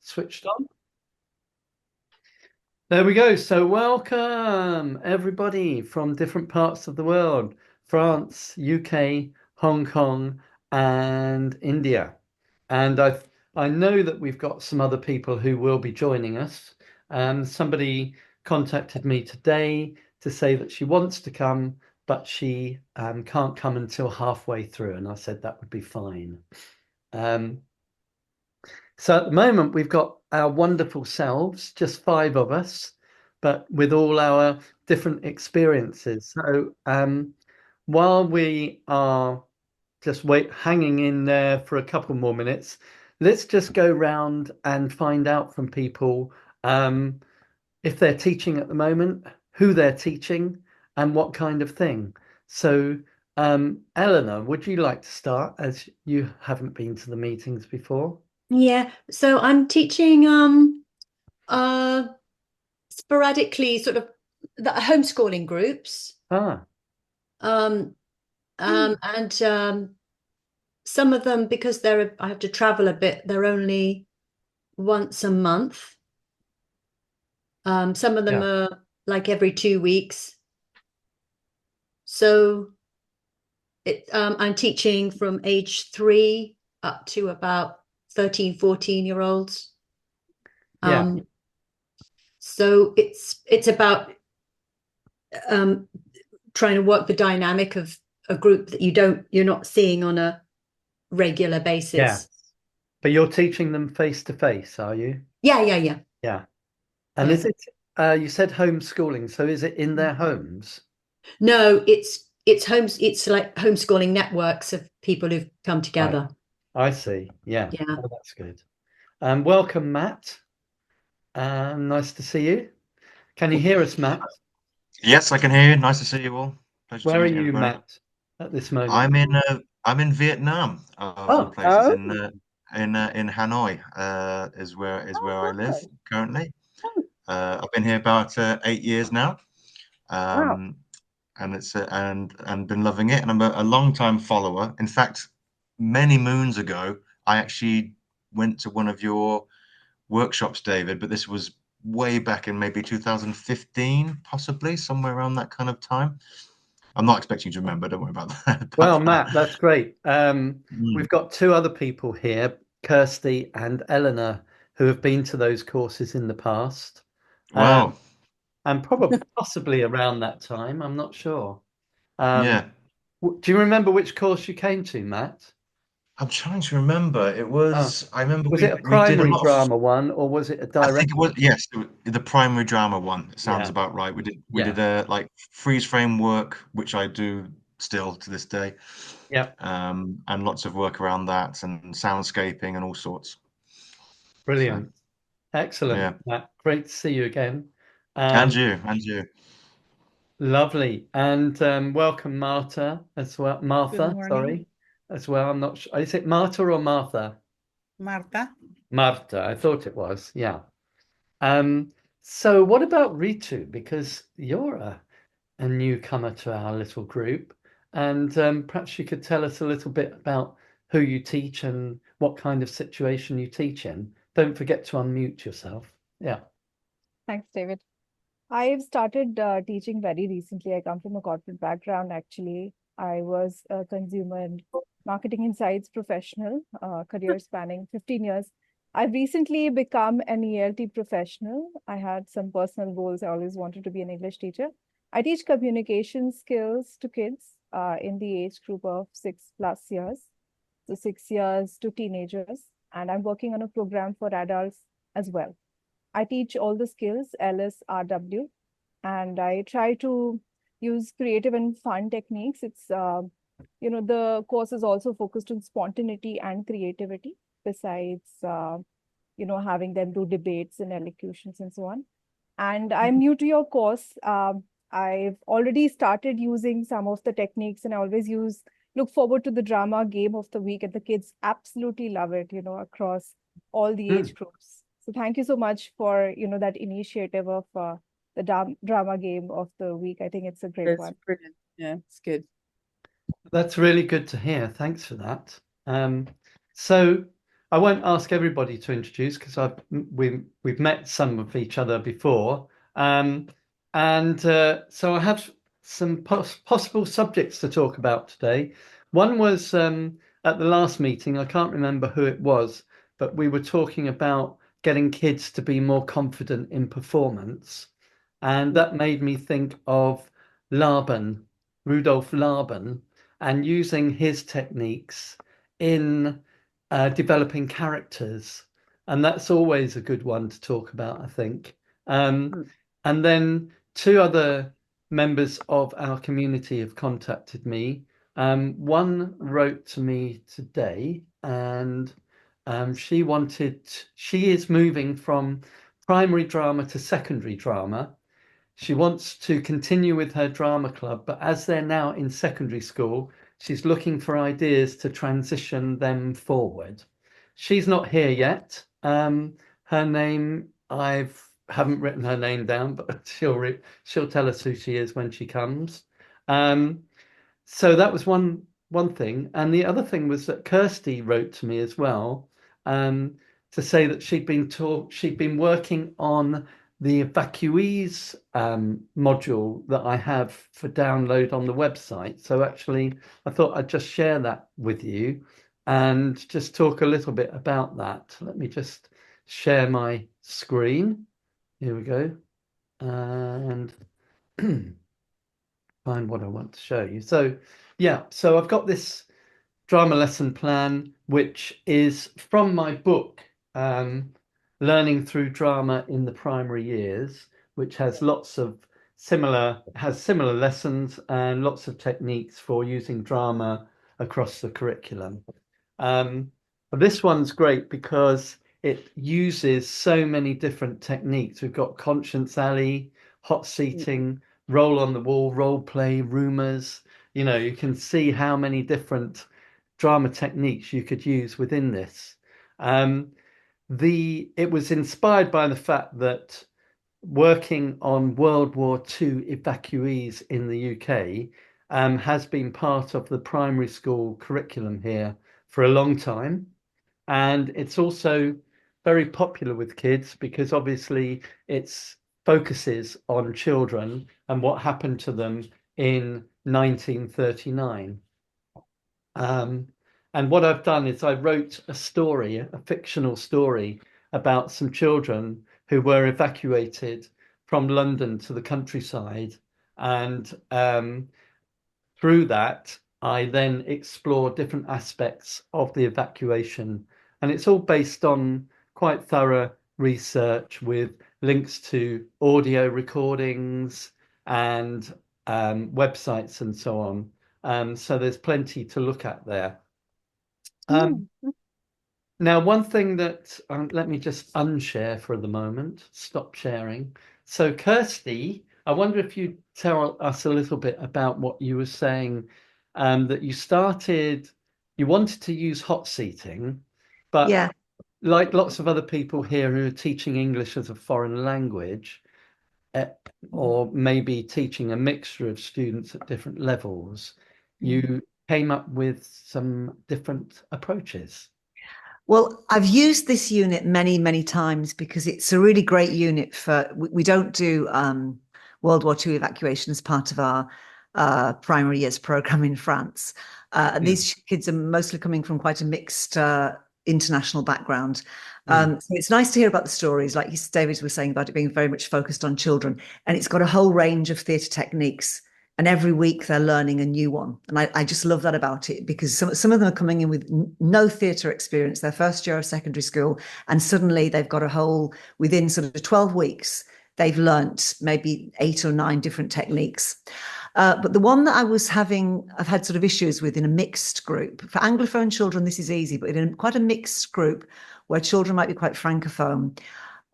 switched on. There we go. So welcome everybody from different parts of the world, France, UK, Hong Kong, and India. And I know that we've got some other people who will be joining us. Somebody contacted me today to say that she wants to come, but she can't come until halfway through. And I said that would be fine. So at the moment, we've got our wonderful selves, just 5 of us, but with all our different experiences. So while we are just hanging in there for a couple more minutes, let's just go round and find out from people if they're teaching at the moment, who they're teaching, and what kind of thing. So, Eleanor, would you like to start as you haven't been to the meetings before? Yeah, so I'm teaching uh sporadically sort of the homeschooling groups. Ah, Um and some of them because I have to travel a bit, they're only once a month. Some of them yeah. are like every 2 weeks. So I'm teaching from age 3 up to about 13, 14 year olds. Yeah, Um so it's about um trying to work the dynamic of a group that you're not seeing on a regular yeah. basis. But you're teaching them face to face, are you? Yeah. Yeah. And Yeah. is it, you said homeschooling, so is it in their homes? No, it's like homeschooling networks of people who've come Right. together. I see. Yeah. Yeah. Oh, that's good. Welcome, Matt. Nice to see you. Can you hear us, Matt? Yes, I can hear you. Nice to see you all. Pleasure to Where are meet you, everybody. Matt, at this moment? I'm in Vietnam, of all Oh, places, oh, in Hanoi, is where I live oh, currently. oh, I've been here about 8 years now, wow. um, and it's and been loving it. And I'm a long time follower. In fact, many moons ago, I actually went to one of your workshops, David, but this was way back in maybe 2015, possibly somewhere around that kind of time. I'm not expecting you to remember. Don't worry about that. Well, But Matt, that's great. We've mm, got 2 other people here, Kirsty and Eleanor, who have been to those courses in the past, wow, and probably possibly around that time. I'm not sure. Um, yeah. do you remember which course you came to, Matt? I'm trying to remember. Oh, I remember was it a we did a primary lot of. drama one, or was it a I think direct it was, one? yes, the primary drama one. Sounds Yeah, about right. We did yeah, a like freeze frame work, which I do still to this day, yeah. and lots of work around that and soundscaping and all sorts. So Brilliant. Excellent, yeah, Matt. Great to see you again. and Um, you, and you. Lovely. And welcome, Marta, as well. Good Martha, morning, sorry, as well. I'm not sure. Is it Marta or Martha? Marta. Marta, I thought it was. Yeah. Um, so what about Ritu? Because you're a newcomer to our little group, and perhaps you could tell us a little bit about who you teach and what kind of situation you teach in. Don't forget to unmute yourself. Yeah. Thanks, David. I've started teaching very recently. I come from a corporate background, actually. I was a consumer and marketing insights professional, career spanning 15 years. I've recently become an ELT professional. I had some personal goals. I always wanted to be an English teacher. I teach communication skills to kids in the age group of 6+ years, so 6 years to teenagers. And I'm working on a program for adults as well. I teach all the skills, LSRW, and I try to use creative and fun techniques. The course is also focused on spontaneity and creativity, besides, having them do debates and elocutions and so on. And I'm new to your course. I've already started using some of the techniques, and I always look forward to the drama game of the week, and the kids absolutely love it, across all the Hmm. age groups. So thank you so much for, that initiative of the drama game of the week. I think it's a great That's one. brilliant. Yeah, it's good. That's really good to hear. Thanks for that. So I won't ask everybody to introduce because we've met some of each other before, and so I have some possible subjects to talk about today. One was at the last meeting. I can't remember who it was, but we were talking about getting kids to be more confident in performance, and that made me think of Laban, Rudolf Laban, and using his techniques in developing characters, and that's always a good one to talk about, I think. And then two other members of our community have contacted me. One wrote to me today, and she is moving from primary drama to secondary drama. She wants to continue with her drama club, but as they're now in secondary school, she's looking for ideas to transition them forward. She's not here yet. Her name, I haven't written her name down, but she'll tell us who she is when she comes. Um, so that was one thing, and the other thing was that Kirsty wrote to me as well, um, to say that she'd been working on the Evacuees module that I have for download on the website. So actually, I thought I'd just share that with you and just talk a little bit about that. Let me just share my screen. Here we go, and find what I want to show you. So yeah, so I've got this drama lesson plan, which is from my book, Learning Through Drama in the Primary Years, which has similar lessons and lots of techniques for using drama across the curriculum. But this one's great because it uses so many different techniques. We've got Conscience Alley, hot seating, roll on the wall, role play, rumors. You can see how many different drama techniques you could use within this. It was inspired by the fact that working on World War II evacuees in the UK has been part of the primary school curriculum here for a long time. And it's also very popular with kids because obviously it focuses on children and what happened to them in 1939. And what I've done is I wrote a story, a fictional story about some children who were evacuated from London to the countryside. And through that, I then explore different aspects of the evacuation. And it's all based on quite thorough research with links to audio recordings and websites and so on. So there's plenty to look at there. Now, one thing that, let me just unshare for the moment, stop sharing. So Kirsty, I wonder if you'd tell us a little bit about what you were saying, that you wanted to use hot seating, but Yeah. like lots of other people here who are teaching English as a foreign language, or maybe teaching a mixture of students at different levels, you came up with some different approaches. Well, I've used this unit many, many times because it's a really great unit we don't do World War II evacuation as part of our primary years program in France. And these kids are mostly coming from quite a mixed international background. So it's nice to hear about the stories, like David was saying about it being very much focused on children. And it's got a whole range of theatre techniques. And every week they're learning a new one. And I just love that about it because some of them are coming in with no theatre experience, their first year of secondary school. And suddenly they've got within sort of 12 weeks, they've learnt maybe 8 or 9 different techniques. But the one that I've had sort of issues with in a mixed group. For Anglophone children, this is easy, but in quite a mixed group where children might be quite Francophone,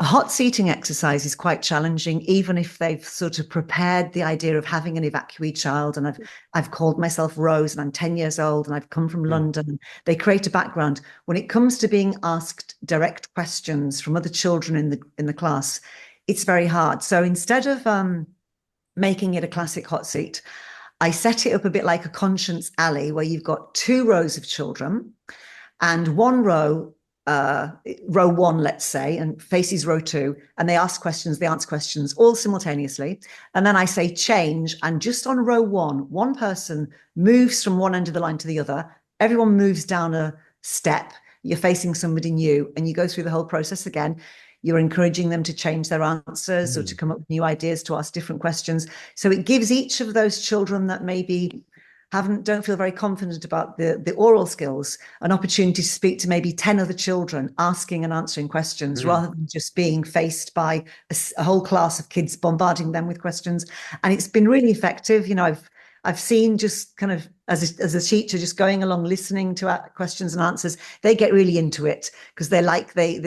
a hot seating exercise is quite challenging, even if they've sort of prepared the idea of having an evacuee child. And I've called myself Rose and I'm 10 years old and I've come from London. They create a background. When it comes to being asked direct questions from other children in the class, it's very hard. So instead of making it a classic hot seat, I set it up a bit like a Conscience Alley where you've got 2 rows of children and one row row one, let's say, and faces row two, and they ask questions, they answer questions all simultaneously. And then I say change, and just on row one person moves from one end of the line to the other. Everyone moves down a step. You're facing somebody new, and you go through the whole process again. You're encouraging them to change their answers or to come up with new ideas, to ask different questions. So it gives each of those children that maybe don't feel very confident about the oral skills an opportunity to speak to maybe 10 other children, asking and answering questions, rather than just being faced by a whole class of kids bombarding them with questions. And it's been really effective. I've seen, just kind of as a teacher, just going along, listening to questions and answers, they get really into it because they're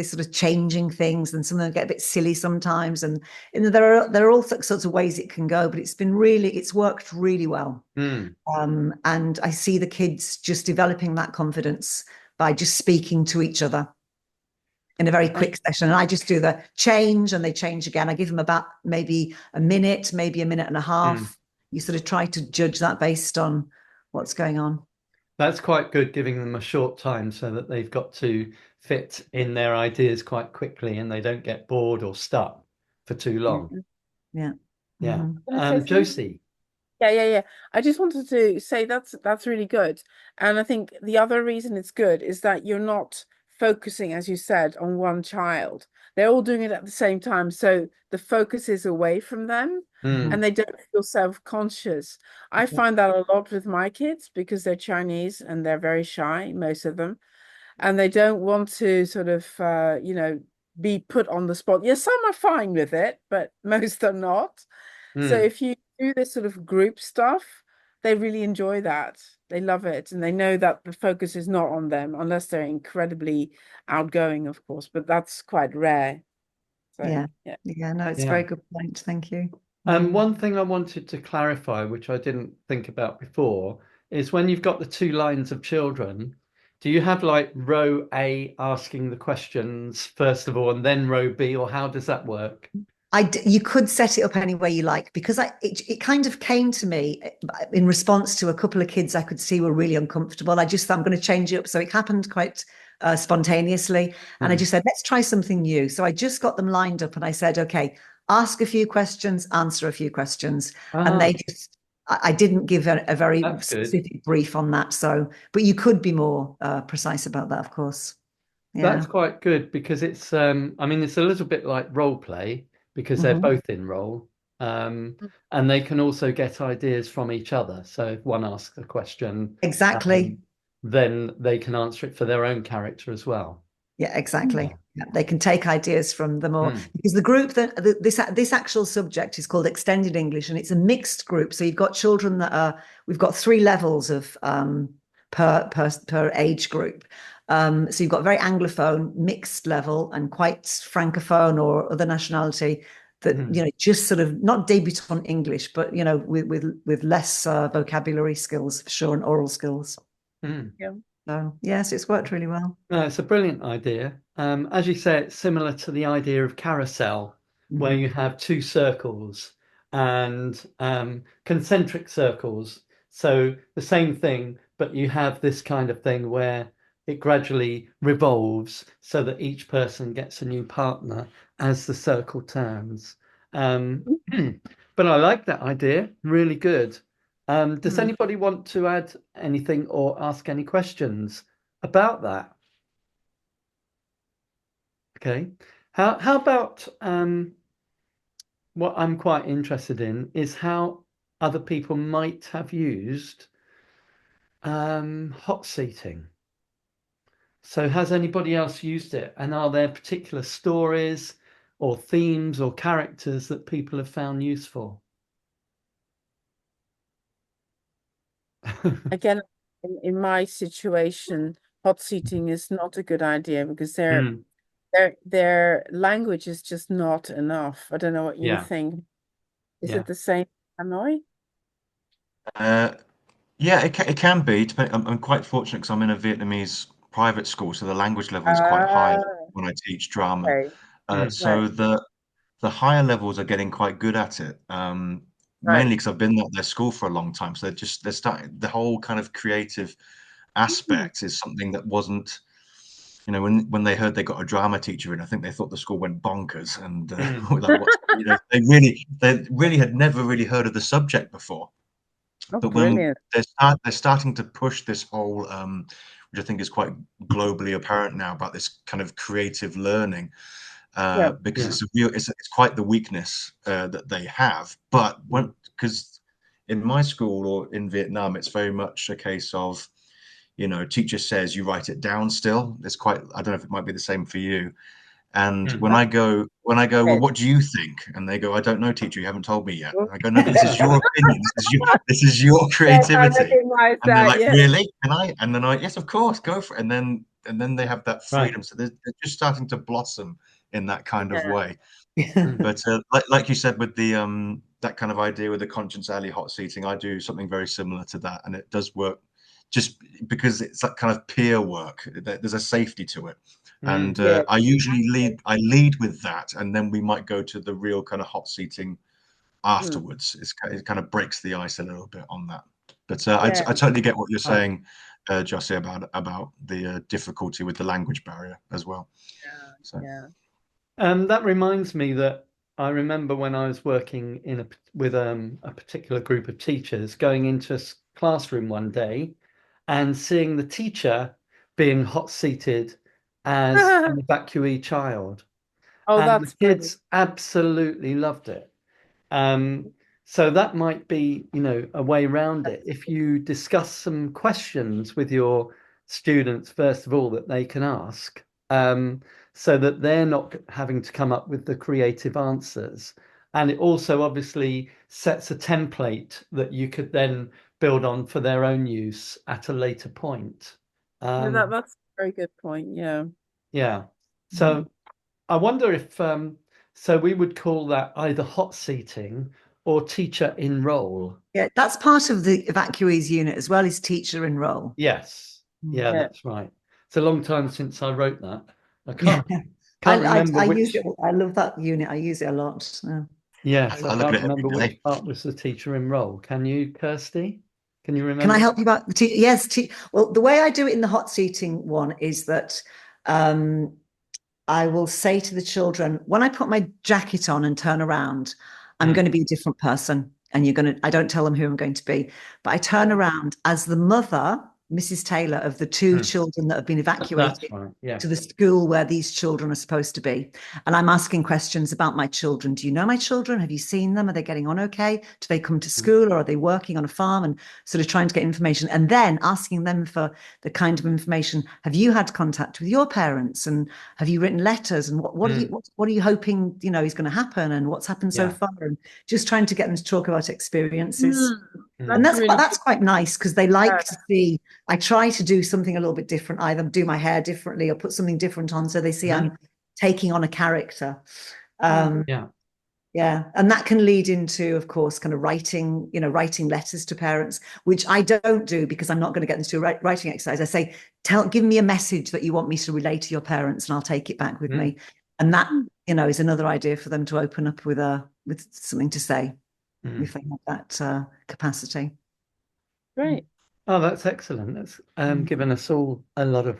sort of changing things, and some of them get a bit silly sometimes. And there are all sorts of ways it can go, but it's worked really well. And I see the kids just developing that confidence by just speaking to each other in a very quick session. And I just do the change, and they change again. I give them about maybe a minute and a half. You sort of try to judge that based on what's going on. That's quite good, giving them a short time so that they've got to fit in their ideas quite quickly and they don't get bored or stuck for too long. Yeah. Yeah. Mm-hmm. Josie. Yeah. I just wanted to say that's really good. And I think the other reason it's good is that you're not focusing, as you said, on one child. They're all doing it at the same time. So the focus is away from them and they don't feel self-conscious. I find that a lot with my kids because they're Chinese and they're very shy, most of them. And they don't want to sort of, be put on the spot. Yes, some are fine with it, but most are not. So if you do this sort of group stuff, they really enjoy that. They love it. And they know that the focus is not on them unless they're incredibly outgoing, of course, but that's quite rare. So, No, it's a very good point. Thank you. One thing I wanted to clarify, which I didn't think about before, is when you've got the two lines of children, do you have like row A asking the questions first of all, and then row B, or how does that work? You could set it up any way you like, because it kind of came to me in response to a couple of kids I could see were really uncomfortable. I just thought I'm going to change it up. So it happened quite spontaneously. And I just said, let's try something new. So I just got them lined up and I said, okay, ask a few questions, answer a few questions. And I didn't give a very specific brief on that. So, but you could be more precise about that, of course. Yeah. That's quite good, because it's, it's a little bit like role play, because they're both in role, and they can also get ideas from each other. So if one asks a question, exactly, then they can answer it for their own character as well. Yeah, exactly. Yeah, they can take ideas from them all, because the group this actual subject is called Extended English, and it's a mixed group. So you've got children we've got 3 levels of per age group. So you've got very Anglophone, mixed level, and quite Francophone or other nationality that, just sort of not debutante English, but, with less vocabulary skills for sure, and oral skills. Yeah. So yes, it's worked really well. No, it's a brilliant idea. As you say, it's similar to the idea of carousel, where you have 2 circles and concentric circles. So the same thing, but you have this kind of thing where it gradually revolves so that each person gets a new partner as the circle turns. But I like that idea. Really good. Does anybody want to add anything or ask any questions about that? Okay. How about what I'm quite interested in is how other people might have used hot seating. So has anybody else used it? And are there particular stories or themes or characters that people have found useful? Again, in my situation, hot seating is not a good idea because their language is just not enough. I don't know what you think. Is it the same, Hanoi? Yeah, it can be. I'm quite fortunate because I'm in a Vietnamese private school, so the language level is quite high when I teach drama. Okay. So the higher levels are getting quite good at it. Mainly because I've been at their school for a long time, so they're starting, the whole kind of creative aspect is something that wasn't you know, when they heard they got a drama teacher in, I think they thought the school went bonkers, and Mm. like, you know, they really had never really heard of the subject before. Oh, But when brilliant. they're starting to push this whole, which I think is quite globally apparent now, about this kind of creative learning, Yeah. because Yeah. it's a real, it's quite the weakness that they have. But because in my school or in Vietnam, it's very much a case of, you know, teacher says you write it down still. It's quite, I don't know if it might be the same for you. And Mm. when I go, well, Yes. what do you think? And they go, I don't know, teacher, you haven't told me yet. Oh, And I go, no, but this is your opinion. This is your yes, I creativity. recognize And they're that. like, Yes. really? Can I? And then I, yes, of course, go for it. And then they have that Right. freedom. So they're just starting to blossom in that kind of Yeah. way. Mm. But like you said, with the that kind of idea with the conscience alley hot seating, I do something very similar to that, and it does work just because it's that kind of peer work. There's a safety to it, and Mm. Yes. I usually lead with that, and then we might go to the real kind of hot seating Mm. afterwards. It kind of breaks the ice a little bit on that. But Yeah. I totally get what you're Right. saying, Jossie, about the difficulty with the language barrier as well. Yeah. So Yeah. That reminds me that I remember when I was working with a particular group of teachers, going into a classroom one day and seeing the teacher being hot seated as an evacuee child, Oh, and the that's brilliant. kids absolutely loved it. Um, so that might be, a way around it. If you discuss some questions with your students, first of all, that they can ask, so that they're not having to come up with the creative answers. And it also obviously sets a template that you could then build on for their own use at a later point. Yeah, Um, that's a very good point. Yeah. yeah. Mhm. So I wonder if so we would call that either hot seating or teacher in role. Yeah, that's part of the evacuees unit as well, is teacher enroll. Yes. Yeah, Yeah. that's right. It's a long time since I wrote that. I Yeah. can't remember I use which. it. I love that unit. I use it a lot. So. Yes, I I look at can't it every remember which day. part was the teacher in role. Can you, Kirsty? Can you Can I remember? help you about the yes? Well, the way I do it in the hot seating one is that I will say to the children, when I put my jacket on and turn around, I'm going to be a different person. And I don't tell them who I'm going to be, but I turn around as the mother, Mrs. Taylor, of the two children that have been evacuated That's right. Yeah. to the school where these children are supposed to be. And I'm asking questions about my children. Do you know my children? Have you seen them? Are they getting on okay? Do they come to school, or are they working on a farm? And sort of trying to get information, and then asking them for the kind of information. Have you had contact with your parents? And have you written letters? And what are you hoping, is going to happen? And what's happened so Yeah. far? And just trying to get them to talk about experiences. And That's really that's quite nice, because they like Yeah. to see. I try to do something a little bit different, either do my hair differently or put something different on, so they see I'm taking on a character. Yeah. Yeah, and that can lead into, of course, kind of writing letters to parents, which I don't do because I'm not going to get them to do a writing exercise. I say, give me a message that you want me to relay to your parents, and I'll take it back with me. And that, is another idea for them to open up with something to say if they have that capacity. great. Oh, that's excellent. That's given us all a lot of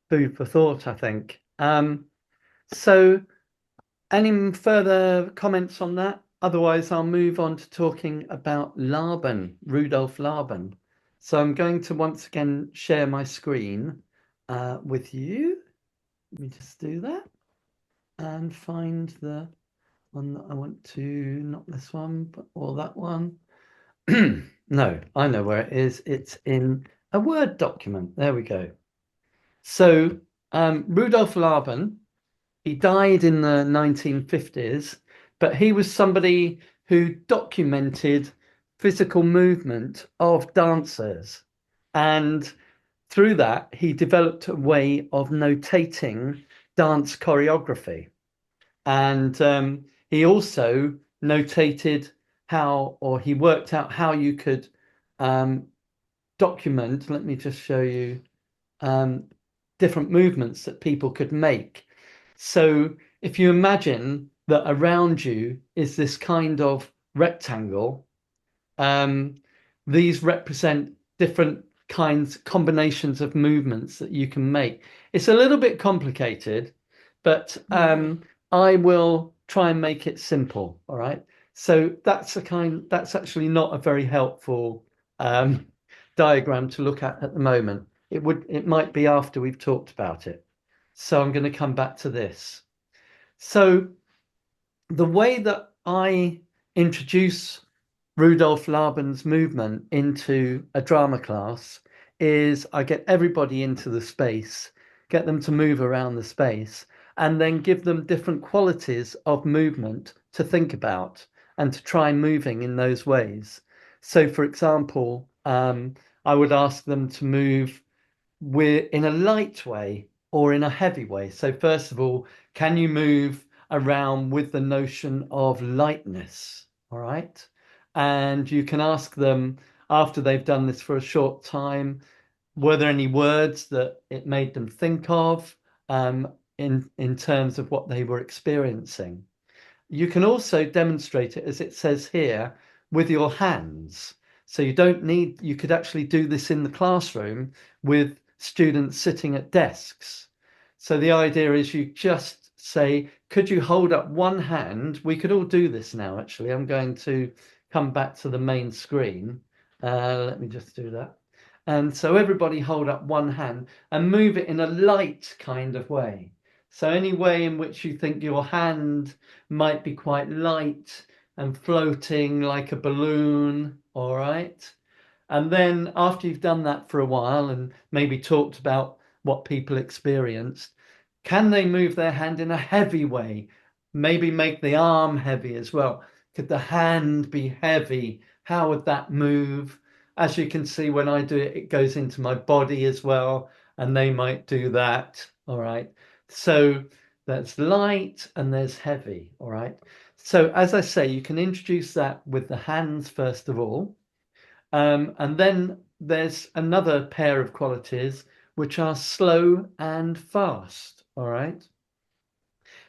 food for thought, I think. So any further comments on that? Otherwise, I'll move on to talking about Laban, Rudolf Laban. So I'm going to once again share my screen with you. Let me just do that and find the one that I want to, not this one, or that one. No, I know where it is. It's in a Word document. There we go. So Rudolf Laban, he died in the 1950s, but he was somebody who documented physical movement of dancers. And through that, he developed a way of notating dance choreography. And he also notated he worked out how you could document. Let me just show you different movements that people could make. So if you imagine that around you is this kind of rectangle, these represent different combinations of movements that you can make. It's a little bit complicated, but I will try and make it simple. All right. So that's actually not a very helpful diagram to look at the moment. It might be after we've talked about it. So I'm going to come back to this. So the way that I introduce Rudolf Laban's movement into a drama class is I get everybody into the space, get them to move around the space, and then give them different qualities of movement to think about and to try moving in those ways. So, for example, I would ask them to move in a light way or in a heavy way. So, first of all, can you move around with the notion of lightness? All right. And you can ask them after they've done this for a short time, were there any words that it made them think of in terms of what they were experiencing? You can also demonstrate it, as it says here, with your hands. So you could actually do this in the classroom with students sitting at desks. So the idea is you just say, could you hold up one hand? We could all do this now, actually. I'm going to come back to the main screen. Let me just do that. And so everybody hold up one hand and move it in a light kind of way. So any way in which you think your hand might be quite light and floating like a balloon, all right? And then after you've done that for a while and maybe talked about what people experienced, can they move their hand in a heavy way? Maybe make the arm heavy as well. Could the hand be heavy? How would that move? As you can see, when I do it, it goes into my body as well, and they might do that. All right. So that's light and there's heavy. All right. So as I say, you can introduce that with the hands first of all. And then there's another pair of qualities which are slow and fast. All right.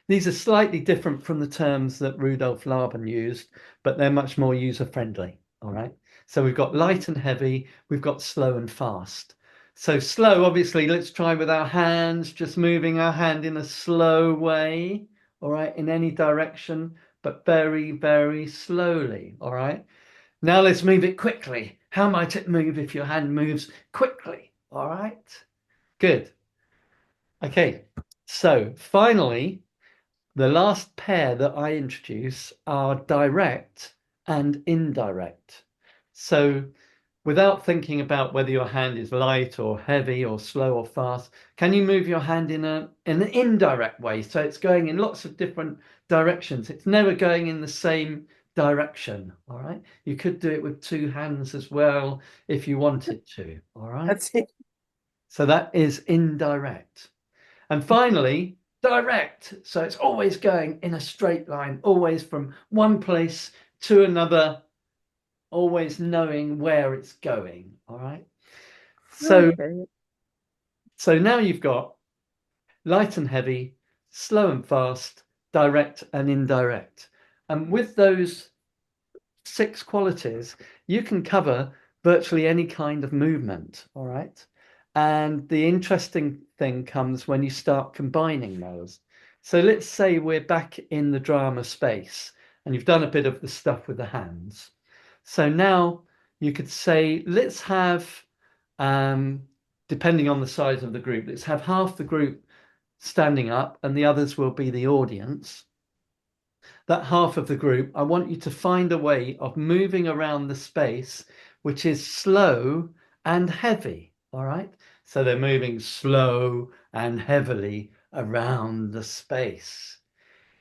These are slightly different from the terms that Rudolf Laban used, but they're much more user-friendly. All right. So we've got light and heavy, we've got slow and fast. So slow, obviously, let's try with our hands, just moving our hand in a slow way, all right, in any direction, but very, very slowly, all right. Now let's move it quickly. How might it move if your hand moves quickly? All right. Good. Okay. So finally, the last pair that I introduce are direct and indirect. So without thinking about whether your hand is light or heavy or slow or fast, can you move your hand in an indirect way? So it's going in lots of different directions. It's never going in the same direction. All right. You could do it with two hands as well if you wanted to. All right. That's it. So that is indirect. And finally, direct. So it's always going in a straight line, always from one place to another, always knowing where it's going. All right. So, Okay. so now you've got light and heavy, slow and fast, direct and indirect. And with those 6 qualities, you can cover virtually any kind of movement. All right. And the interesting thing comes when you start combining those. So let's say we're back in the drama space and you've done a bit of the stuff with the hands. So now you could say, let's have, depending on the size of the group, let's have half the group standing up and the others will be the audience. That half of the group, I want you to find a way of moving around the space which is slow and heavy. All right. So they're moving slow and heavily around the space.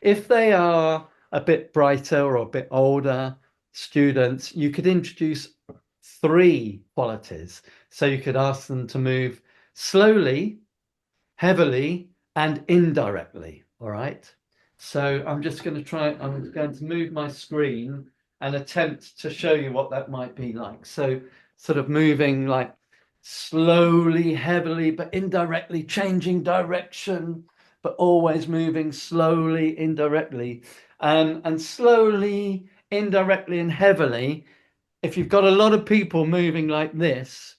If they are a bit brighter or a bit older students, you could introduce 3 qualities. So you could ask them to move slowly, heavily, and indirectly. All right. So I'm going to move my screen and attempt to show you what that might be like. So sort of moving like slowly, heavily, but indirectly, changing direction, but always moving slowly, indirectly, and slowly, indirectly, and heavily. If you've got a lot of people moving like this,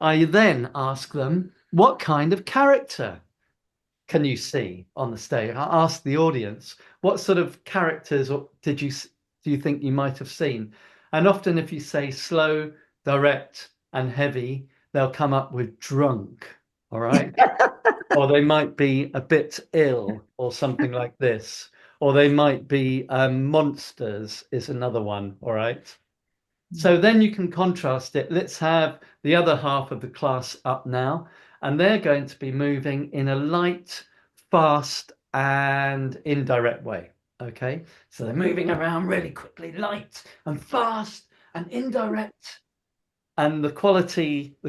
I then ask them, what kind of character can you see on the stage? I asked the audience, what sort of characters do you think you might have seen? And often if you say slow, direct, and heavy, they'll come up with drunk, all right? Or they might be a bit ill or something like this. Or they might be monsters is another one, all right? So then you can contrast it. Let's have the other half of the class up now, and they're going to be moving in a light, fast, and indirect way. Okay, so they're moving around really quickly, light and fast and indirect. And the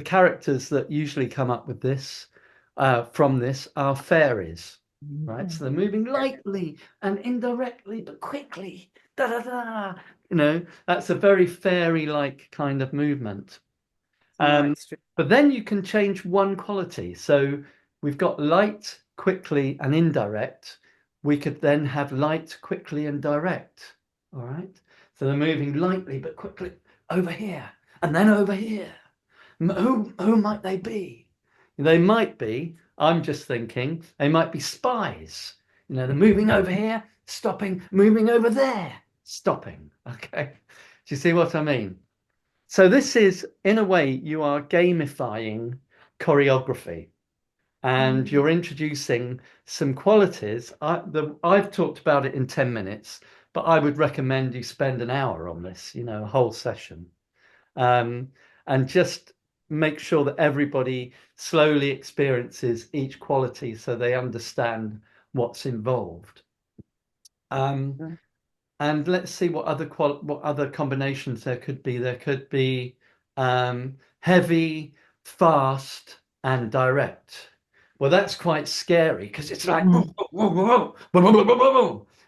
characters that usually come up with this, from this, are fairies, right? So they're moving lightly and indirectly, but quickly. Da da da. That's a very fairy-like kind of movement. But then you can change one quality. So we've got light, quickly, and indirect. We could then have light, quickly, and direct. All right. So they're moving lightly but quickly over here and then over here. Who might they be? They might be, I'm just thinking, they might be spies. They're moving over here, stopping, moving over there, stopping. Okay. Do you see what I mean? So this is, in a way, you are gamifying choreography and you're introducing some qualities. I've talked about it in 10 minutes, but I would recommend you spend an hour on this, a whole session. And just make sure that everybody slowly experiences each quality so they understand what's involved. And let's see what other combinations there could be. There could be heavy, fast, and direct. Well, that's quite scary because it's like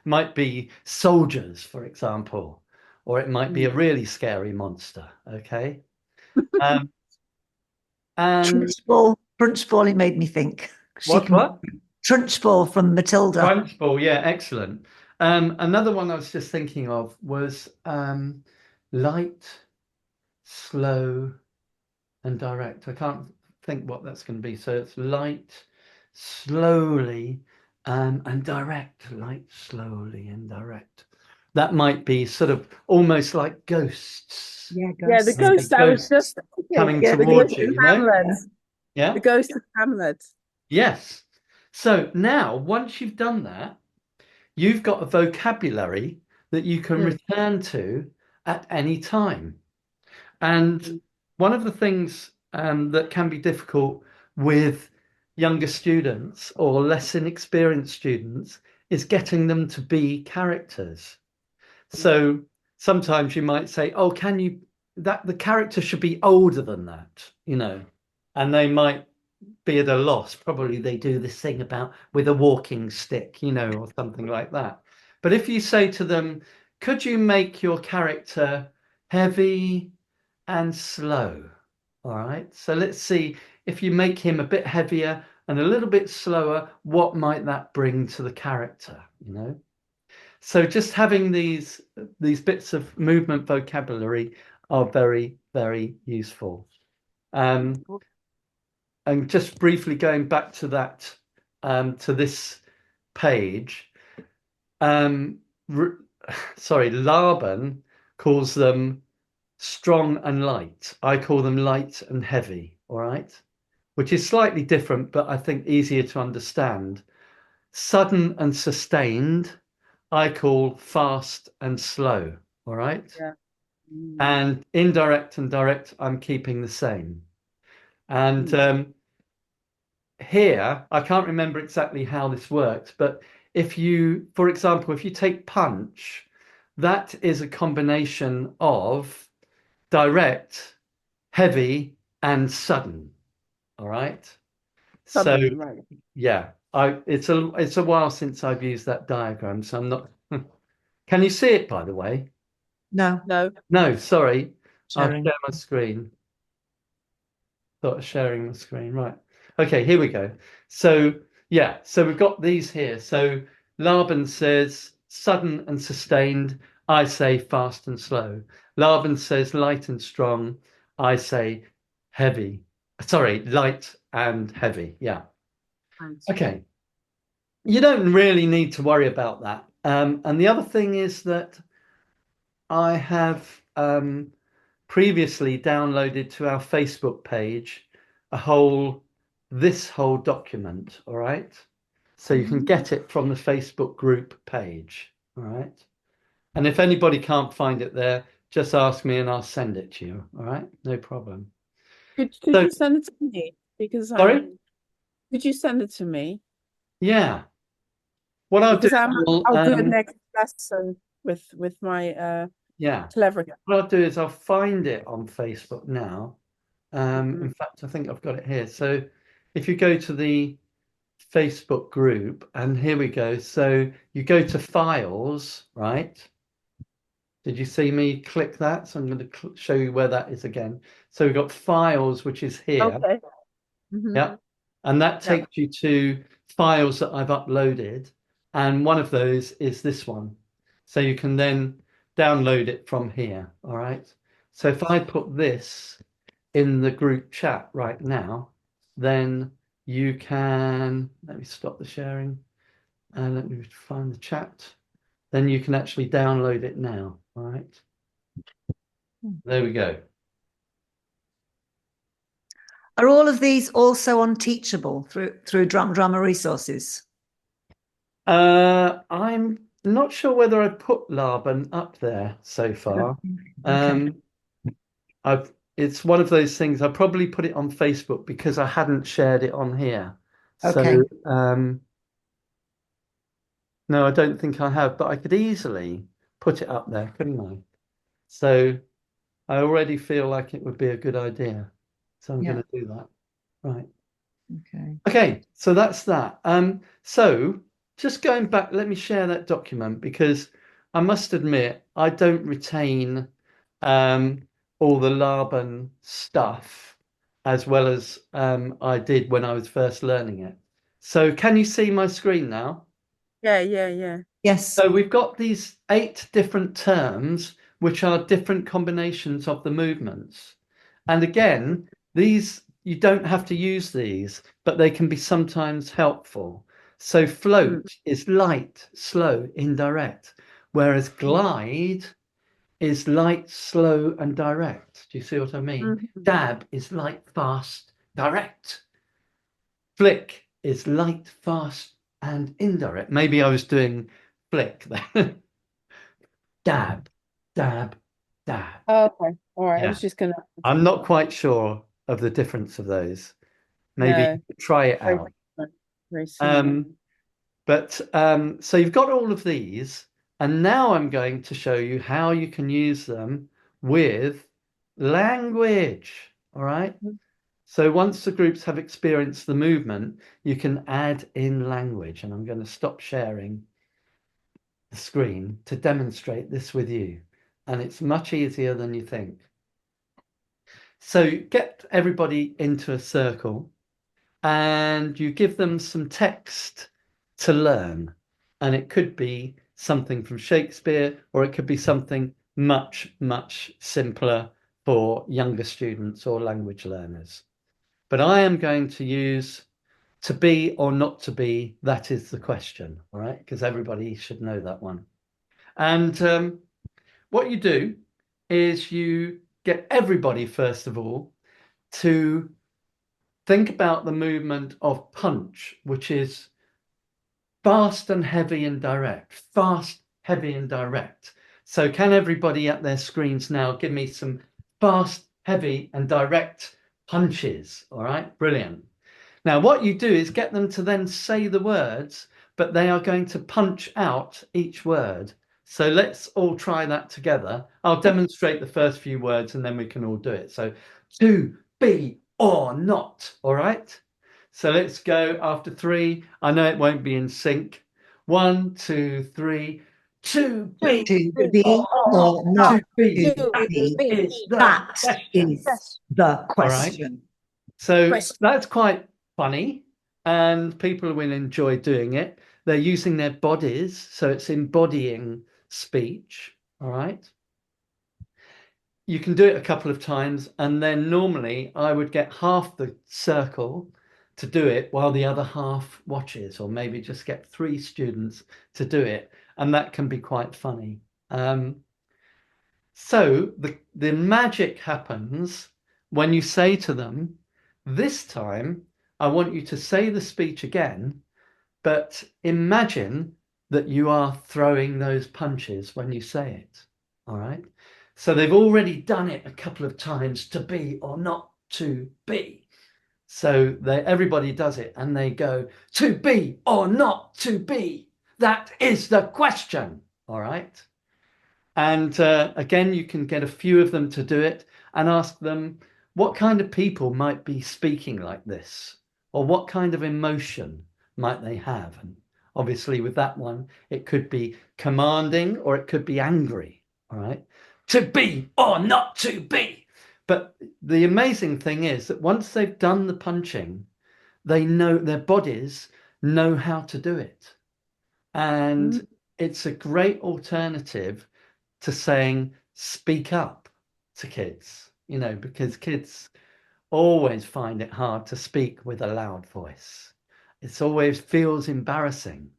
might be soldiers, for example, or it might be a really scary monster. Okay. And Trunchbull, it made me think. what? Trunchbull from Matilda. Trunchbull, yeah, excellent. Another one I was just thinking of was light, slow, and direct. I can't think what that's going to be. So it's light, slowly, and direct. Light, slowly, and direct. That might be sort of almost like ghosts. Yeah, Yeah, the ghost. I was just coming the towards ghost you, of Hamlet. Yeah. The ghost of Hamlet. Yes. So now, once you've done that, you've got a vocabulary that you can return to at any time. And one of the things that can be difficult with younger students or less inexperienced students is getting them to be characters. So sometimes you might say, oh, that the character should be older than that, and they might be at a loss. Probably they do this thing about with a walking stick, or something like that. But if you say to them, could you make your character heavy and slow? All right. So let's see, if you make him a bit heavier and a little bit slower, what might that bring to the character, So just having these bits of movement vocabulary are very, very useful. And just briefly going back to that, to this page, Laban calls them strong and light. I call them light and heavy, all right? Which is slightly different, but I think easier to understand. Sudden and sustained, I call fast and slow, all right? Yeah. And indirect and direct, I'm keeping the same. And here, I can't remember exactly how this works, but for example, if you take punch, that is a combination of direct, heavy, and sudden. All right. Sudden, So right. yeah, it's a while since I've used that diagram, so I'm not. Can you see it, by the way? No. No, sorry. I'll Sharing. share my screen. Thought of sharing the screen. Right. Okay, here we go. So yeah, so we've got these here. So Laban says sudden and sustained. I say fast and slow. Laban says light and strong. I say heavy. Sorry, light and heavy. Yeah. Okay. You don't really need to worry about that. And the other thing is that I have previously downloaded to our Facebook page this whole document, all right? So you can get it from the Facebook group page, all right? And if anybody can't find it there, just ask me and I'll send it to you, all right? No problem. Could So, you send it to me? Because sorry? could you send it to me? Yeah. What I'll do Because is I'll do it next lesson with my yeah. clever. What I'll do is I'll find it on Facebook now. In fact, I think I've got it here. So if you go to the Facebook group, and here we go. So you go to files, right? Did you see me click that? So I'm going to show you where that is again. So we've got files, which is here. Okay. Yeah. And that Yeah. takes you to files that I've uploaded. And one of those is this one. So you can then download it from here. All right. So if I put this in the group chat right now, then you can, let me stop the sharing and let me find the chat. Then you can actually download it now. All right. There we go. Are all of these also on Teachable through Drama Resources? I'm not sure whether I put Laban up there so far. Okay. It's one of those things. I probably put it on Facebook because I hadn't shared it on here. Okay. So no, I don't think I have, but I could easily put it up there, couldn't I? So I already feel like it would be a good idea. So I'm going to do that. Right. Okay. Okay, so that's that. So just going back, let me share that document because I must admit I don't retain all the Laban stuff as well as I did when I was first learning it. So can you see my screen now? Yeah. Yes. So we've got these 8 different terms, which are different combinations of the movements. And again, these, you don't have to use these, but they can be sometimes helpful. So float is light, slow, indirect, whereas glide is light, slow, and direct. Do you see what I mean? Dab is light, fast, direct. Flick is light, fast, and indirect. Maybe I was doing flick then. Dab, dab, dab. Okay. All right. I Yeah. was just gonna. I'm not quite sure of the difference of those. Maybe No. try it Very out. very similar. So you've got all of these, and now I'm going to show you how you can use them with language. All right. So once the groups have experienced the movement, you can add in language, and I'm going to stop sharing the screen to demonstrate this with you. And it's much easier than you think. So get everybody into a circle and you give them some text to learn. And it could be something from Shakespeare, or it could be something much, much simpler for younger students or language learners. But I am going to use to be or not to be, that is the question, all right? Because everybody should know that one. And what you do is you get everybody, first of all, to think about the movement of punch, which is fast and heavy and direct, fast, heavy and direct. So can everybody at their screens now give me some fast, heavy and direct punches? All right, brilliant. Now, what you do is get them to then say the words, but they are going to punch out each word. So let's all try that together. I'll demonstrate the first few words and then we can all do it. So to be or not. All right. So let's go after 3. I know it won't be in sync. 1, 2, 3. To be To be or not to be. to be. Is the That question. is the All right. question. So that's quite funny and people will enjoy doing it. They're using their bodies, so it's embodying speech. All right. You can do it a couple of times, and then normally I would get half the circle to do it while the other half watches, or maybe just get 3 students to do it, and that can be quite funny. So the magic happens when you say to them, this time I want you to say the speech again, but imagine that you are throwing those punches when you say it. All right. So they've already done it a couple of times, to be or not to be. So everybody does it and they go, to be or not to be. That is the question. All right. And again, you can get a few of them to do it and ask them what kind of people might be speaking like this, or what kind of emotion might they have. And obviously, with that one, it could be commanding or it could be angry. All right. To be or not to be. But the amazing thing is that once they've done the punching, they know their bodies know how to do it. And it's a great alternative to saying speak up to kids, because kids always find it hard to speak with a loud voice. It always feels embarrassing.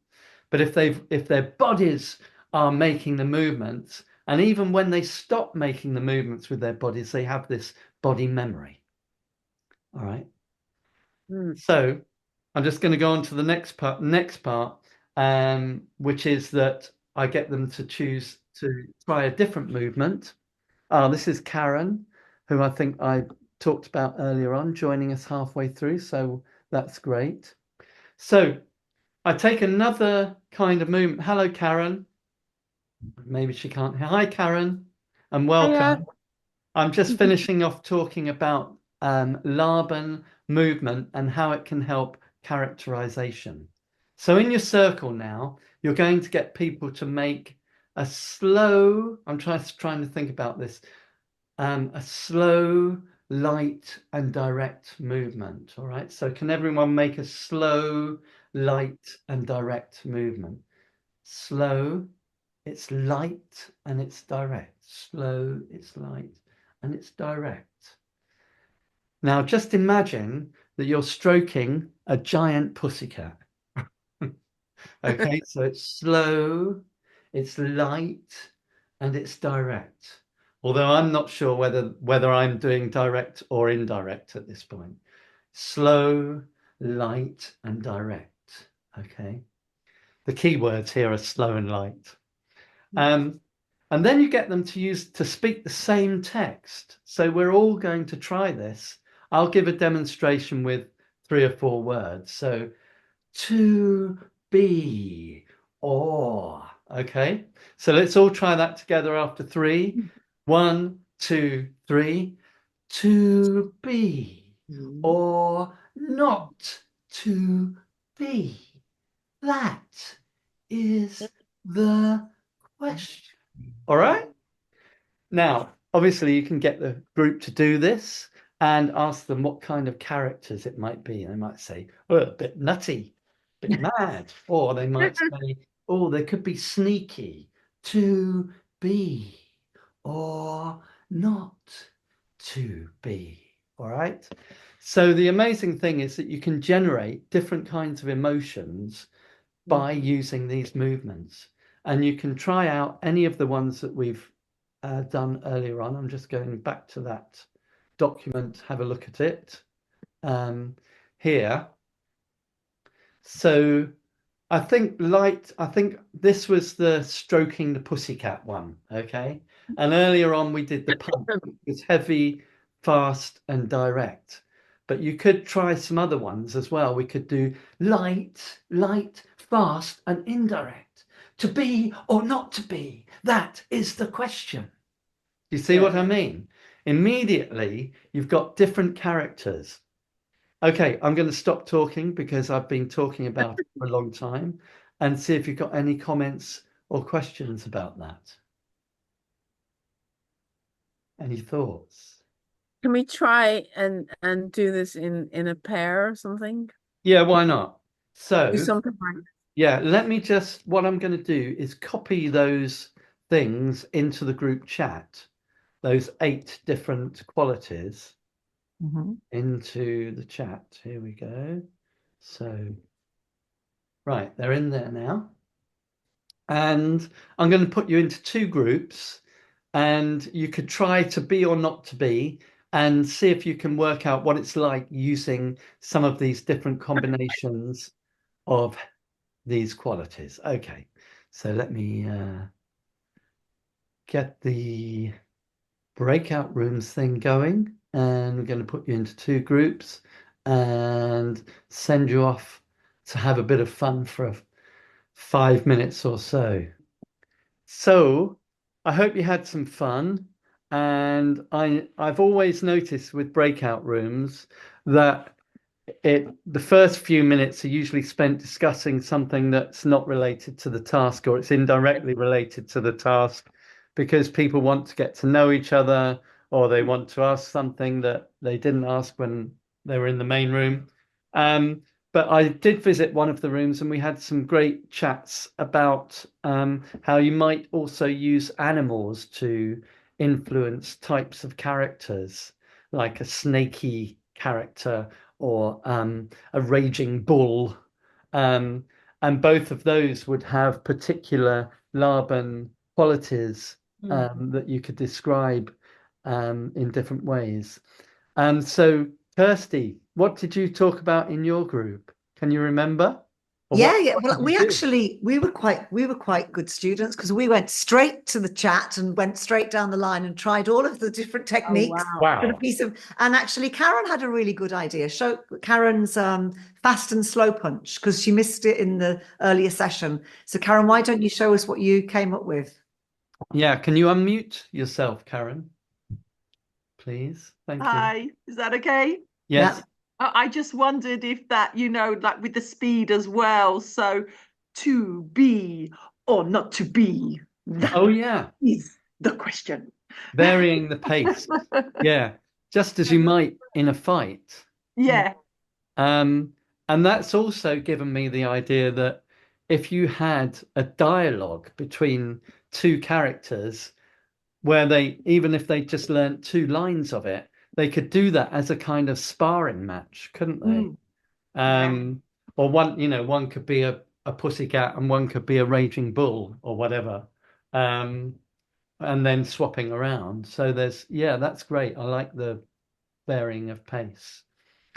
But if their bodies are making the movements, and even when they stop making the movements with their bodies, they have this body memory. All right. So I'm just going to go on to the next part, which is that I get them to choose to try a different movement. This is Karen, who I think I talked about earlier on, joining us halfway through. So that's great. So I take another kind of movement. Hello, Karen. Maybe she can't hear. Hi, Karen, and welcome. I'm just finishing off talking about Laban movement and how it can help characterization. So in your circle now, you're going to get people to make a slow, I'm trying to think about this, a slow, light and direct movement. All right. So can everyone make a slow, light and direct movement? Slow, it's light and it's direct. Slow, it's light and it's direct. Now just imagine that you're stroking a giant pussycat. Okay, so it's slow, it's light, and it's direct. Although I'm not sure whether I'm doing direct or indirect at this point. Slow, light, and direct. Okay. The key words here are slow and light. And then you get them to speak the same text. So we're all going to try this. I'll give a demonstration with 3 or 4 words. So to be, or, okay. So let's all try that together after 3. 1, 2, 3. To be, or not to be. That is the question. All right. Now, obviously, you can get the group to do this and ask them what kind of characters it might be. They might say, oh, a bit nutty, a bit mad. Or they might say, oh, they could be sneaky, to be, or not to be. All right. So the amazing thing is that you can generate different kinds of emotions by using these movements. And you can try out any of the ones that we've done earlier on. I'm just going back to that document, have a look at it here. So I think this was the stroking the pussycat one, okay? And earlier on we did the punch. It was heavy, fast, and direct. But you could try some other ones as well. We could do light, fast, and indirect. To be or not to be, that is the question. You see what I mean? Immediately, you've got different characters. Okay, I'm going to stop talking because I've been talking about it for a long time, and see if you've got any comments or questions about that. Any thoughts? Can we try and do this in a pair or something? Yeah, why not? So Do something like yeah, what I'm going to do is copy those things into the group chat, those 8 different qualities. into the chat. Here we go. So, right, they're in there now. And I'm going to put you into two groups, and you could try to be or not to be, and see if you can work out what it's like using some of these different combinations of these qualities. Okay, so let me get the breakout rooms thing going, and we're going to put you into two groups and send you off to have a bit of fun for 5 minutes or so. So I hope you had some fun. And I've always noticed with breakout rooms that the first few minutes are usually spent discussing something that's not related to the task, or it's indirectly related to the task, because people want to get to know each other, or they want to ask something that they didn't ask when they were in the main room. But I did visit one of the rooms, and we had some great chats about how you might also use animals to influence types of characters, like a snaky character or a raging bull. Um, and both of those would have particular Laban qualities that you could describe in different ways. So, Kirsty, what did you talk about in your group? Can you remember? Or Yeah. what Well, did you do? we were quite good students because we went straight to the chat and went straight down the line and tried all of the different Oh, techniques wow. for the Wow. piece of. And actually, Karen had a really good idea. Show Karen's fast and slow punch because she missed it in the earlier session. So, Karen, why don't you show us what you came up with? Yeah, can you unmute yourself, Karen, please? Thank you. Hi, is that okay? Yes. I just wondered if that, like with the speed as well. So to be or not to be, Oh, that yeah. is the question. Varying the pace. Yeah. Just as you might in a fight. Yeah, Um, and that's also given me the idea that if you had a dialogue between two characters where they, even if they just learnt two lines of it, they could do that as a kind of sparring match, couldn't they? yeah. Or one could be a pussycat and one could be a raging bull or whatever. And then swapping around. So that's great. I like the varying of pace.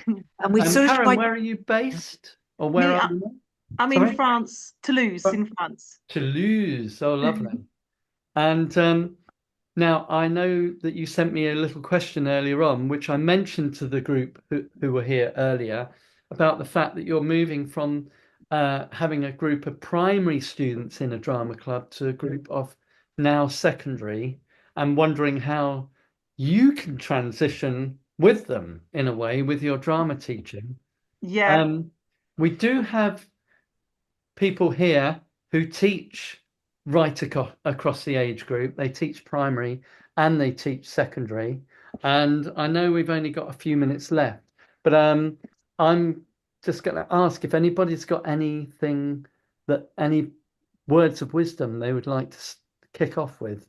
And we sort of Karen, tried. where are you based? Or where Me, are you? I'm in Sorry? France, Toulouse, Oh, in France. Toulouse. Oh, lovely. And now I know that you sent me a little question earlier on, which I mentioned to the group who were here earlier about the fact that you're moving from having a group of primary students in a drama club to a group of now secondary, and wondering how you can transition with them in a way with your drama teaching. Yeah, Um, we do have people here who teach right across the age group. They teach primary and they teach secondary. And I know we've only got a few minutes left, but I'm just going to ask if anybody's got any words of wisdom they would like to kick off with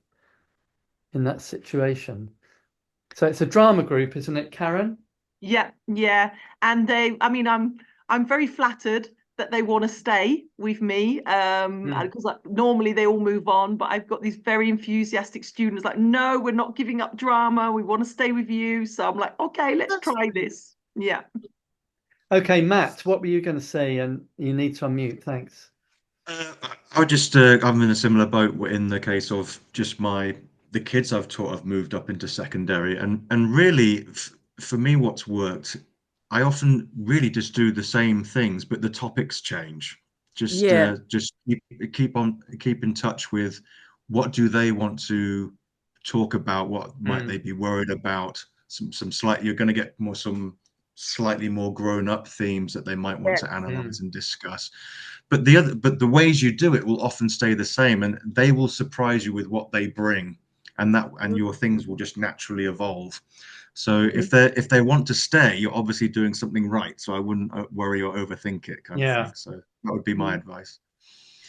in that situation. So it's a drama group, isn't it, Karen? yeah. And I'm very flattered that they want to stay with me. Because normally they all move on, but I've got these very enthusiastic students like, no, we're not giving up drama. We want to stay with you. So I'm like, okay, let's try this. Yeah. Okay, Matt, what were you going to say? And you need to unmute. Thanks. I'm in a similar boat in the case of just the kids I've taught have moved up into secondary, and really for me what's worked, I often really just do the same things, but the topics change. Yeah. Just keep in touch with what do they want to talk about, what might they be worried about. Some slight You're going to get some slightly more grown up themes that they might want to analyze and discuss, but the ways you do it will often stay the same, and they will surprise you with what they bring, and your things will just naturally evolve. So if they want to stay, you're obviously doing something right, so I wouldn't worry or overthink it, kind of Yeah. thing. So that would be my advice.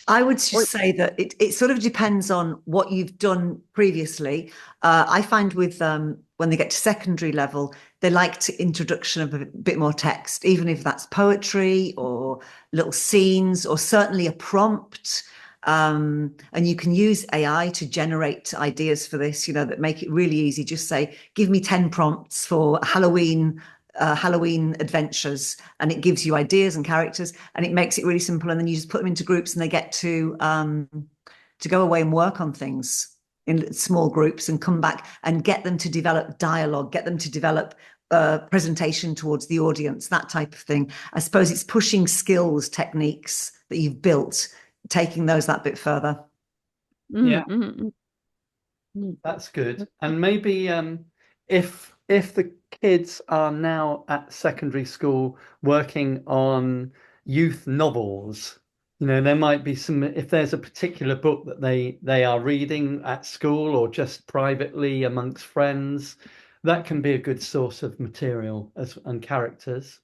I would just say that it sort of depends on what you've done previously. I find with when when they get to secondary level, they like to introduction of a bit more text, even if that's poetry or little scenes or certainly a prompt. And you can use AI to generate ideas for this, that make it really easy. Just say, give me 10 prompts for Halloween adventures, and it gives you ideas and characters, and it makes it really simple. And then you just put them into groups, and they get to go away and work on things in small groups and come back and get them to develop dialogue, get them to develop presentation towards the audience, that type of thing. I suppose it's pushing skills, techniques that you've built, taking those that bit further. Yeah. Mm-hmm. That's good. And maybe if the kids are now at secondary school working on youth novels, there might be some, if there's a particular book that they are reading at school or just privately amongst friends, that can be a good source of material and characters.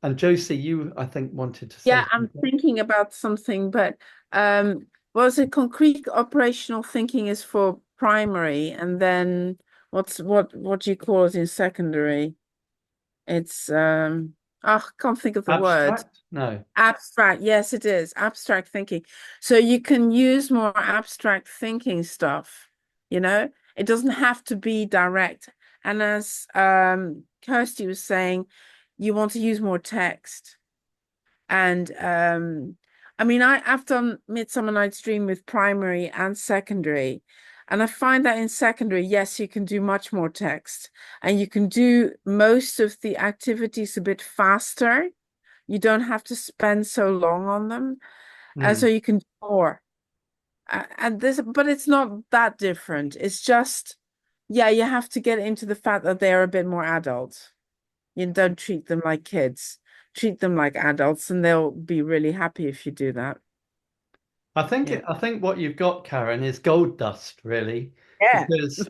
And Josie, you, I think, wanted to say Yeah, I'm something. thinking about something, but was it concrete operational thinking is for primary, and then what do you call it in secondary? It's I can't think of the word. Abstract? No. Abstract, yes, it is. Abstract thinking. So you can use more abstract thinking stuff, It doesn't have to be direct. And as Kirsty was saying, you want to use more text. And I mean, I've done Midsummer Night's Dream with primary and secondary. And I find that in secondary, yes, you can do much more text and you can do most of the activities a bit faster. You don't have to spend so long on them. And so you can do more. But it's not that different. It's just, yeah, you have to get into the fact that they're a bit more adult. You don't treat them like kids. Treat them like adults, and they'll be really happy if you do that. I think Yeah. I think what you've got, Karen, is gold dust, really. Yeah. Because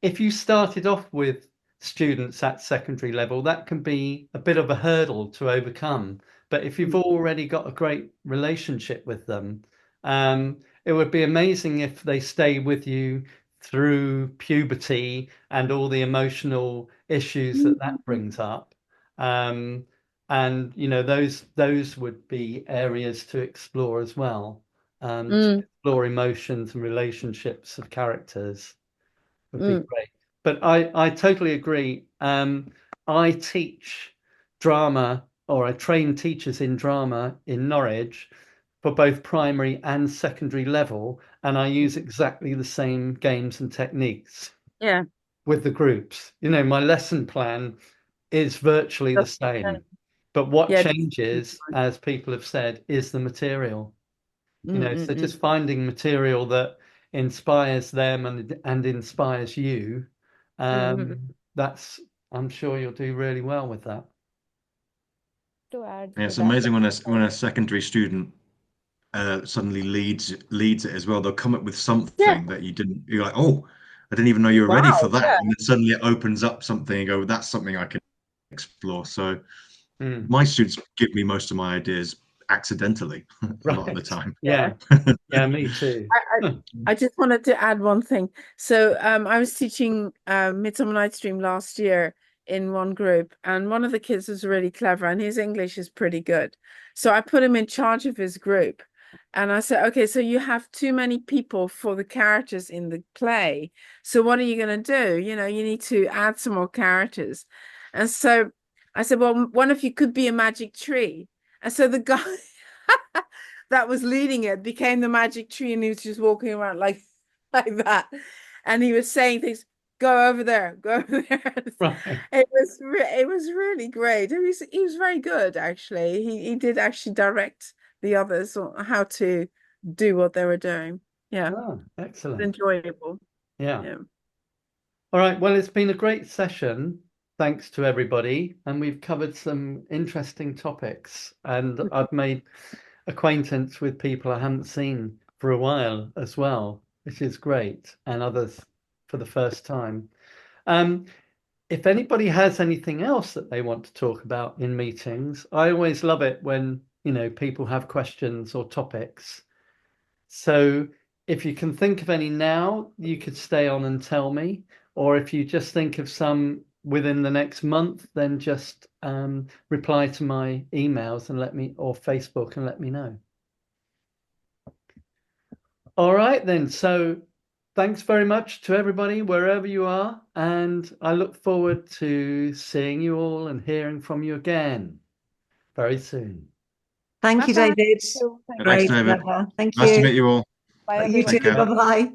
if you started off with students at secondary level, that can be a bit of a hurdle to overcome. But if you've already got a great relationship with them, it would be amazing if they stay with you through puberty and all the emotional issues that brings up. Um, and those would be areas to explore as well, to explore emotions and relationships of characters would be great. But I totally agree. I teach drama, or I train teachers in drama in Norwich for both primary and secondary level, and I use exactly the same games and techniques Yeah. with the groups. My lesson plan is virtually the same. But what Yeah. changes, as people have said, is the material. So Mm. just finding material that inspires them and inspires you. That's, I'm sure you'll do really well with that. To add Yeah, to it's that, amazing when a secondary student suddenly leads it as well. They'll come up with Yeah. something that you're like, oh, I didn't even know you were ready for Wow. that. Yeah. And then suddenly it opens up something and go, that's something I can explore. So Mm, my students give me most of my ideas accidentally a lot of the right. time. Yeah. Yeah, me too. I just wanted to add one thing. So I was teaching Midsummer Night's Dream last year in one group, and one of the kids was really clever, and his English is pretty good. So I put him in charge of his group, and I said, okay, so you have too many people for the characters in the play. So what are you going to do? You need to add some more characters. And so I said, well, one of you could be a magic tree. And so the guy that was leading it became the magic tree, and he was just walking around like that, and he was saying things, go over there, go over there. Right. It was really great. He was very good, actually. He did actually direct the others on how to do what they were doing. Yeah, Oh, excellent. enjoyable. Yeah. Yeah. All right. Well, it's been a great session. Thanks to everybody. And we've covered some interesting topics. And I've made acquaintance with people I haven't seen for a while as well, which is great. And others for the first time. Um, if anybody has anything else that they want to talk about in meetings, I always love it when, people have questions or topics. So if you can think of any now, you could stay on and tell me, or if you just think of some within the next month, then just reply to my emails and let me, or Facebook, and let me know. All right then. So thanks very much to everybody wherever you are, and I look forward to seeing you all and hearing from you again very soon. Thank you, Bye-bye. David. So, thank Thanks, Great. David. Thank Nice to you. meet you all. Bye, You everyone. too. Take care. Bye-bye.